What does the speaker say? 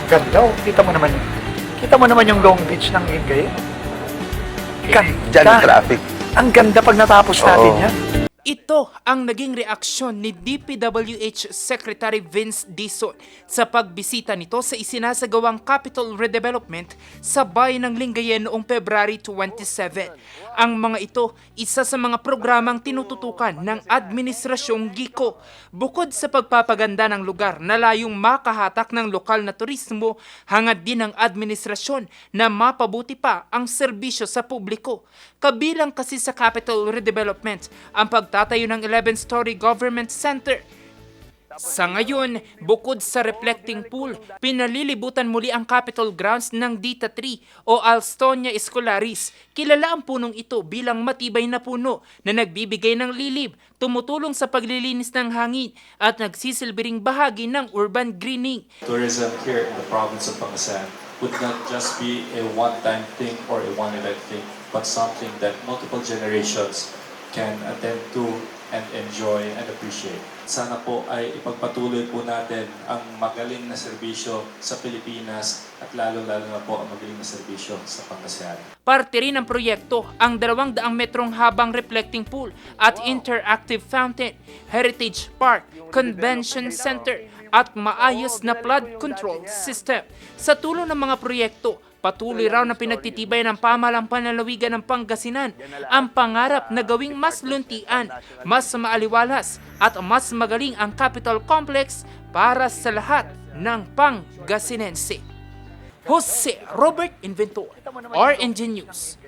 Ganda, oh. Kita mo naman yung Long Beach ng Lingayen. Diyan yung traffic. Ang ganda pag natapos natin Oo. yan. Ito ang naging reaksyon ni DPWH Secretary Vince Dizon sa pagbisita nito sa isinasagawang capital redevelopment sa bayan ng Lingayen noong February 27. Ang mga ito, isa sa mga programang tinututukan ng Administrasyong Gico. Bukod sa pagpapaganda ng lugar na layong makahatak ng lokal na turismo, hangad din ng administrasyon na mapabuti pa ang serbisyo sa publiko. Kabilang kasi sa capital redevelopment ang pagtatayo ng 11-story government center. Sa ngayon, bukod sa reflecting pool, pinalilibutan muli ang Capitol grounds ng Dita Tree o Alstonia Escolaris. Kilala ang punong ito bilang matibay na puno na nagbibigay ng lilib, tumutulong sa paglilinis ng hangin at nagsisilbing bahagi ng urban greening. Tourism here in the province of Pangasinan would not just be a one-time thing or a one-event thing, but something that multiple generations can attend to and enjoy and appreciate. Sana po ay ipagpatuloy po natin ang magaling na serbisyo sa Pilipinas at lalo-lalo na po ang magaling na serbisyo sa Pangasinan. Parte rin ng proyekto ang 200 metrong habang reflecting pool at interactive fountain, heritage park, convention center at maayos na flood control system. Sa tulong ng mga proyekto, patuloy raw na pinagtitibay ng pamahalang panlalawigan ng Pangasinan ang pangarap na gawing mas luntian, mas maaliwalas at mas magaling ang Capitol Complex para sa lahat ng Pangasinense. Jose Robert Inventor, RNG News.